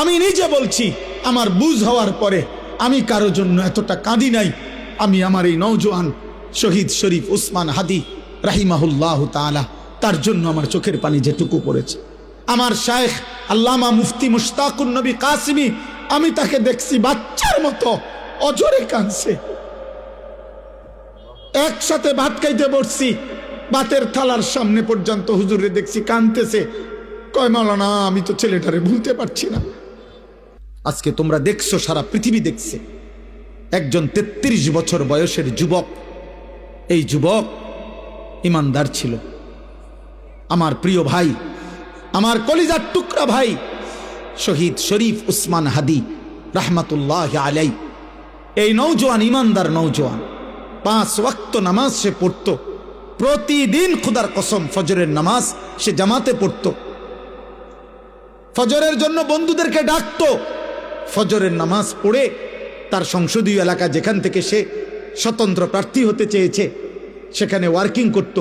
আমি নিজে বলছি, আমার বুঝ হওয়ার পরে আমি কারো জন্য এতটা কাঁদি নাই। আমি আমার এই নওজোয়ান শহীদ শরীফ উসমান হাদি রাহিমাহুল্লাহ তাআলা, তার জন্য আমার চোখের পানি যেটুকু পড়েছে। আমার শায়েখ আল্লামা মুফতি মুশতাকুন নবী কাসিমি, আমি তাকে দেখছি বাচ্চার মতো অজরে কাঁদছে। একসাথে ভাত খাইতে বসছি, ভাতের থালার সামনে পর্যন্ত হুজুরে দেখছি কাঁদতেছে। কয় মাওলানা, আমি তো ছেলেটারে ভুলতে পারছি না। আজকে তোমরা দেখছো, সারা পৃথিবী দেখছে, একজন 33 বছর বয়সের যুবক। এই যুবক ইমানদার ছিল। আমার প্রিয় ভাই, আমার কলিজার টুকরা ভাই শহীদ শরীফ উসমান হাদি রাহমাতুল্লাহ আলাই, এই নওজোয়ান ইমানদার নওজোয়ান 5 ওয়াক্ত নামাজ সে পড়ত প্রতিদিন। খুদার কসম, ফজরের নামাজ সে জামাতে পড়ত। ফজরের জন্য বন্ধুদেরকে ডাকতো। ফজরের নামাজ পড়ে তার সংসদীয় এলাকা, যেখান থেকে সে স্বতন্ত্র প্রার্থী হতে চেয়েছে, সেখানে ওয়ার্কিং করত।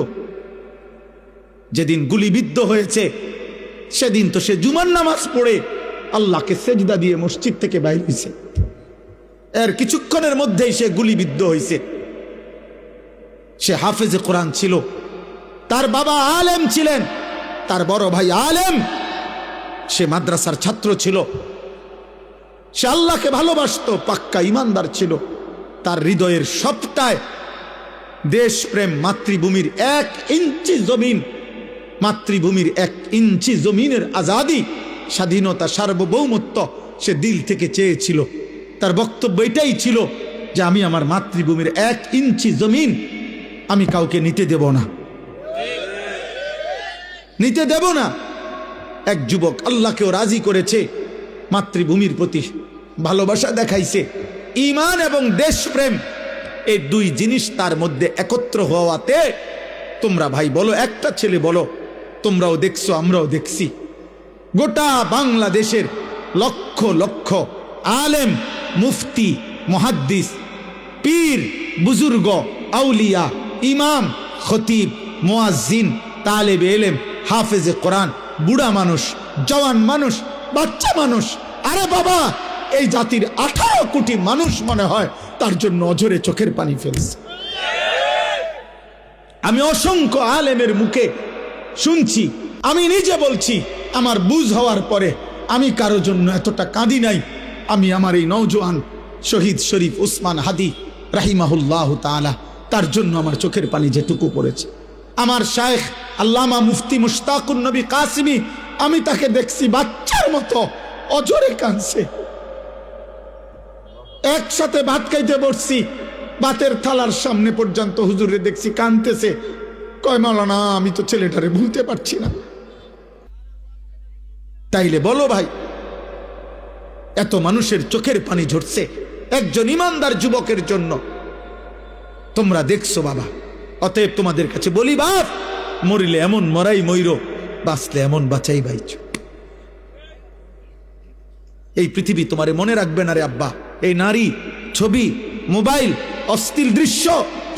যেদিন গুলিবিদ্ধ হয়েছে সেদিন তো সে জুমার নামাজ পড়ে আল্লাহকে সেজদা দিয়ে মসজিদ থেকে বাইর হয়েছে। এর কিছুক্ষণের মধ্যেই সে গুলিবিদ্ধ হয়েছে। সে হাফেজে কোরআন ছিল, তার বাবা আলেম ছিলেন, তার বড় ভাই আলেম, সে মাদ্রাসার ছাত্র ছিল, সে আল্লাহকে ভালোবাসতো, পাক্কা ইমানদার ছিল। তার হৃদয়ের সবটায় দেশপ্রেম, মাতৃভূমির 1 ইঞ্চি জমিন, মাতৃভূমির 1 ইঞ্চি জমিনের আজাদি, স্বাধীনতা, সার্বভৌমত্ব সে দিল থেকে চেয়েছিল। তার বক্তব্য এটাই ছিল যে আমি আমার মাতৃভূমির 1 ইঞ্চি জমিন আমি কাউকে নিতে দেব না, নিতে দেব না। এক যুবক আল্লাহকেও রাজি করেছে, মাতৃভূমির প্রতি ভালোবাসা দেখাইছে। ঈমান এবং দেশপ্রেম, এই 2 জিনিস তার মধ্যে একত্র হওয়াতে, তোমরা ভাই বলো, একটা ছেলে বলো, তোমরাও দেখছো, আমরাও দেখছি, গোটা বাংলাদেশের লক্ষ লক্ষ আলেম, মুফতি, মুহাদ্দিস, পীর, বুজুর্গ, আউলিয়া, ইমাম, খতিব, মুয়াজ্জিন, তালেবে ইলম, হাফেজে কোরআন, বুড়া মানুষ, জওয়ান মানুষ, বাচ্চা মানুষ, আরে বাবা, এই জাতির 18 কোটি মানুষ মনে হয় তার জন্য অঝরে চোখের পানি ফেলছে। আমি অসংখ্য আলেমের মুখে শুনছি, আমি নিজে বলছি, আমার বুঝ হওয়ার পরে আমি কারো জন্য এতটা কাঁদি নাই। আমি আমার এই নওজোয়ান শহীদ শরীফ উসমান হাদি রাহিমাহুল্লাহ তাআলা, তার জন্য আমার চোখের পানি যেটুকু পড়েছে। আমার শায়েখ আল্লামা মুফতি মুশতাকুন নবী কাসিমি, আমি তাকে দেখছি বাচ্চার মতো অজরে কাঁদছে। একসাথে ভাত খাইতে বসছি, ভাতের থালার সামনে পর্যন্ত হুজুরে দেখছি কাঁদতেছে। কয় মাওলানা, আমি তো ছেলেটারে ভুলতে পারছি না। তাইলে বলো ভাই, এত মানুষের চোখের পানি ঝরছে একজন ইমানদার যুবকের জন্য। তোমরা দেখছো বাবা, অতএব তোমাদের কাছে বলি, বাপ, মরিলে এমন মরাই মইরো, বাঁচলে এমন বাঁচাই বাইচ। এই পৃথিবী তোমারে মনে রাখবে না রে আব্বা। এই নারী, ছবি, মোবাইল, অশ্লীল দৃশ্য,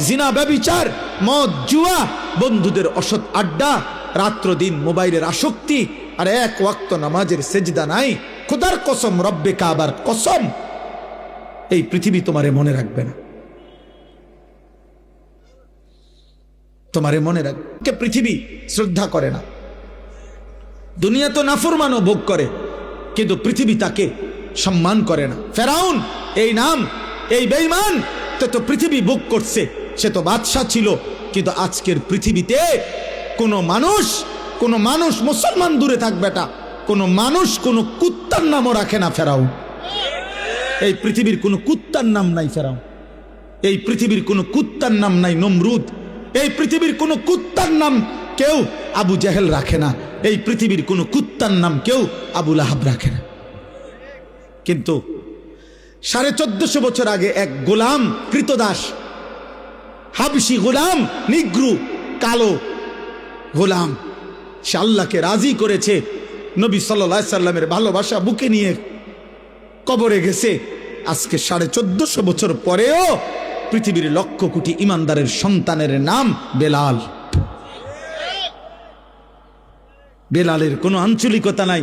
জিনা, ব্যভিচার, মদ, জুয়া, বন্ধুদের অসৎ আড্ডা, রাত্র দিন মোবাইলের আসক্তি, আর 1 ওয়াক্ত নামাজের সেজদা নাই। খোদার কসম, রব্বে কাবার কসম, এই পৃথিবী তোমারে মনে রাখবে না, তোমারে মনে রাখবে। পৃথিবী শ্রদ্ধা করে না। দুনিয়া তো নাফরমানও ভোগ করে, কিন্তু পৃথিবী তাকে সম্মান করে না। ফেরাউন, এই নাম, এই বেঈমান, তো পৃথিবী ভোগ করছে। সে তো বাদশা ছিল, কিন্তু আজকের পৃথিবীতে কোনো মানুষ মুসলমান দূরে থাকবে, কোনো মানুষ কোনো কুত্তার নামও রাখে না ফেরাউন। এই পৃথিবীর কোনো কুত্তার নাম নাই ফেরাউন, এই পৃথিবীর কোনো কুত্তার নাম নাই নমরুদ, এই পৃথিবীর কোনো কুত্তার নাম কেউ আবু জেহেল রাখে না, এই পৃথিবীর কোনো কুত্তার নাম কেউ আবু লাহাব রাখে না। কিন্তু 1450 বছর আগে এক গোলাম, কৃতদাস, হাবশি গোলাম, নিগ্রু, কালো গোলাম, সে আল্লাহকে রাজি করেছে। নবী সাল্লাল্লাহু আলাইহি সাল্লামের ভালোবাসা বুকে নিয়ে কবরে গেছে। আজকে 1450 বছর পরেও পৃথিবীর লক্ষ কোটি ইমানদারের সন্তানের নাম বেলাল। বেলালের কোনো আঞ্চলিকতা নাই,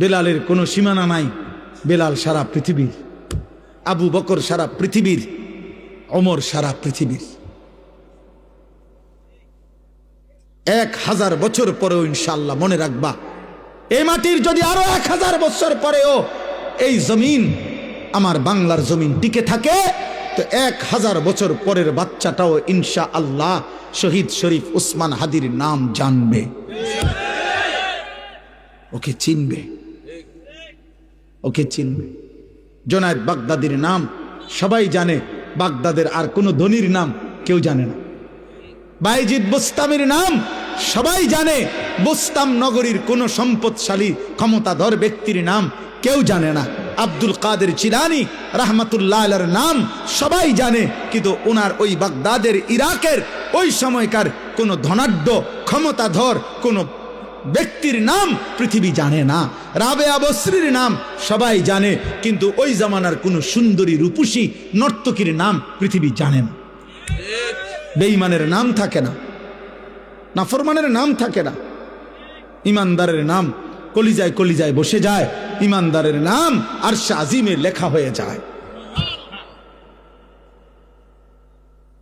বেলালের কোনো সীমানা নাই, বেলাল সারা পৃথিবীর, আবু বকর সারা পৃথিবীর, ওমর সারা পৃথিবীর। 1000 বছর পরেও ইনশাআল্লাহ মনে রাখবা, এই মাটির যদি আরো 1000 বছর পরেও এই জমিন আমার বাংলার জমিন টিকে থাকে, তো 1000 বছর পরের বাচ্চাটাও ইনশাআল্লাহ শহীদ শরীফ উসমান হাদির নাম জানবে, ওকে চিনবে, ওকে চিনবে। জুনায়েদ বাগদাদির নাম সবাই জানে, বাগদাদের আর কোনো ধনীর নাম কেউ জানে না। বাইজিদ বুস্তামির নাম সবাই জানে, বুস্তাম নগরীর কোনো সম্পদশালী ক্ষমতাধর ব্যক্তির নাম কেউ জানে না। আব্দুল কাদের জিলানী রাহমাতুল্লাহ আলাইহির নাম সবাই জানে, কিন্তু ওনার ওই বাগদাদের ইরাকের ওই সময়কার কোনো ধনাঢ্য ক্ষমতাধর কোনো ব্যক্তির নাম পৃথিবী জানে না। রাবেয়া বসরির নাম সবাই জানে, কিন্তু ওই জামানার কোনো সুন্দরী রূপসী নর্তকীর নাম পৃথিবী জানে না। বেঈমানের নাম থাকে না, নাফরমানের নাম থাকে না, ইমানদারের নাম কলিজায় কলিজায় বসে যায়, ইমানদারের নাম আরশে আজিমে লেখা হয়ে যায়।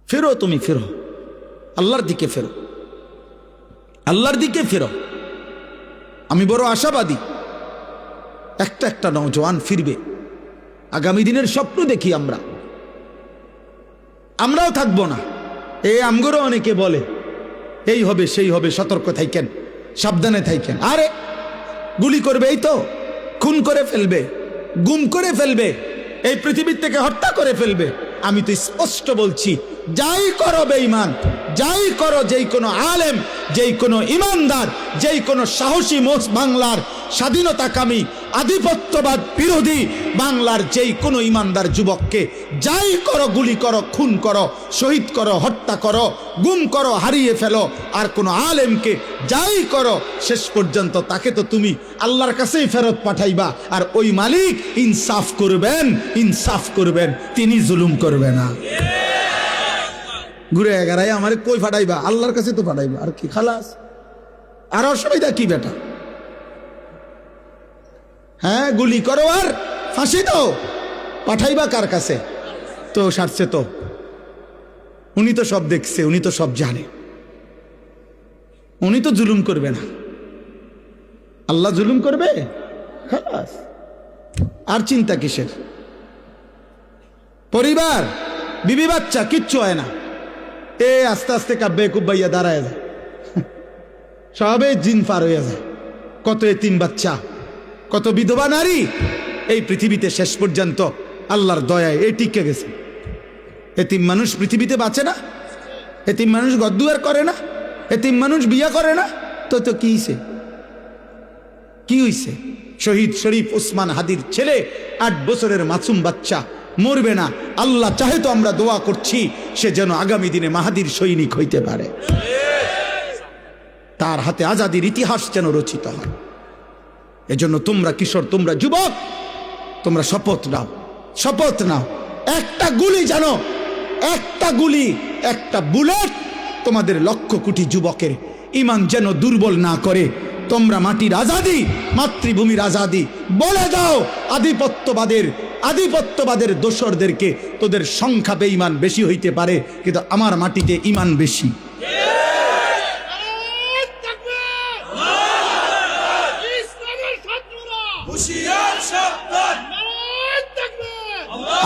ফেরো, তুমি ফেরো, আল্লাহর দিকে ফেরো, আল্লাহর দিকে ফেরো। আমি বড় আশাবাদী, একটা একটা নওজোয়ান ফিরবে। আগামী দিনের স্বপ্ন দেখি আমরাও থাকবো না। এই আমগরও অনেকে বলে এই হবে সেই হবে, সতর্ক থাকেন, সাবধানে থাকেন। আরে গুলি করবে, এই তো খুন করে ফেলবে, গুম করে ফেলবে, এই পৃথিবীর থেকে হত্যা করে ফেলবে। আমি তো স্পষ্ট বলছি, যাই করো বেঈমান, যাই করো, যেই কোনো আলেম, যেই কোনো ইমানদার, যেই কোনো সাহসী বাংলার স্বাধীনতাকামী আধিপত্যবাদ বিরোধী বাংলার যেই কোনো ইমানদার যুবককে যাই করো, গুলি করো, খুন করো, শহীদ করো, হত্যা করো, গুম করো, হারিয়ে ফেলো, আর কোনো আলেমকে যাই করো, শেষ পর্যন্ত তাকে তো তুমি আল্লাহর কাছেই ফেরত পাঠাইবা। আর ওই মালিক ইনসাফ করবেন, ইনসাফ করবেন, তিনি জুলুম করবে না। ঘুরে এগারাই আমারে কই ফাটাইবা? আল্লাহর কাছে তো ফাটাইবা, আর কি খালাস, আর অসুবিধা কি বেটা? হ্যাঁ, গুলি করো আর ফাঁসি দাও, পাঠাইবা কার কাছে? তো সারছে তো, উনি তো সব দেখছে, উনি তো সব জানে, উনি তো জুলুম করবে না। আল্লাহ জুলুম করবে? খালাস, আর চিন্তা কিসের? পরিবার, বিবি বাচ্চা কিচ্ছু হয় না, এ আস্তে আস্তে কাব্যে কুব্বাইয়া দাঁড়ায় যায়, সবে জিন পার হইয়া যায়। কত এতিম বাচ্চা, কত বিধবা নারী এই পৃথিবীতে শেষ পর্যন্ত আল্লাহর দয়ায় এ টিকে গেছে। এতিম মানুষ পৃথিবীতে বাঁচে না, এতিম মানুষ গদ্দুয়ার করে না, এতিম মানুষ বিয়া করে না, তো তো কি হইছে? কি হইছে? শহীদ শরীফ উসমান হাদির ছেলে 8 বছরের মাসুম বাচ্চা মরবে না। আল্লাহ চাহে তো আমরা দোয়া করছি সে যেন আগামী দিনে মাহাদির সৈনিক হইতে পারে, তার হাতে আজাদির ইতিহাস যেন রচিত হয়। এজন্য তোমরা কিশোর, তোমরা যুবক, তোমরা শপথ নাও, শপথ নাও, একটা গুলি জানো, একটা গুলি, একটা বুলেট তোমাদের লক্ষ কোটি যুবকের ইমান যেন দুর্বল না করে। তোমরা মাটির আজাদি, মাতৃভূমির আজাদি বলে দাও। আধিপত্যবাদের দোসরদেরকে তোদের সংখ্যা বেঈমান বেশি হইতে পারে, কিন্তু আমার মাটিতে ইমান বেশি।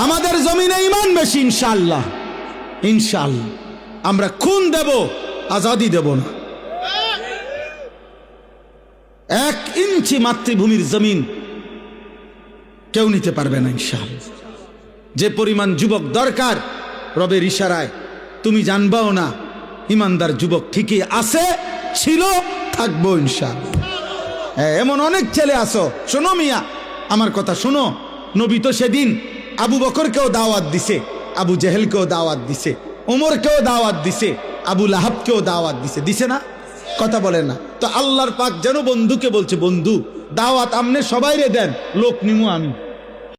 আমাদের জমিনে ইমান বেশি, ইনশাআল্লাহ, ইনশাআল্লাহ। আমরা খুন দেব, আজাদি দেব না। 1 ইঞ্চি মাতৃভূমির জমিন কেউ নিতে পারবে না, ইনশাআল্লাহ। যে পরিমাণ যুবক দরকার রবের ইশারায় তুমি জানবাও না, ইমানদার যুবক ঠিকই আছে, ছিল, থাকবো ইনশাআল্লাহ। এমন অনেক ছেলে আছো, শোনো মিয়া, আমার কথা শোনো। নবী তো সেদিন আবু বকরকেও দাওয়াত দিছে, আবু জেহেলকেও দাওয়াত দিছে, ওমরকেও দাওয়াত দিছে, আবু লাহাবকেও দাওয়াত দিছে, দিছে না? কথা বলেন না তো? আল্লাহর পাক যেন বন্ধুকে বলছে, বন্ধু দাওয়াত আমনে সবাইরে দেন, লোক নিমু আমি।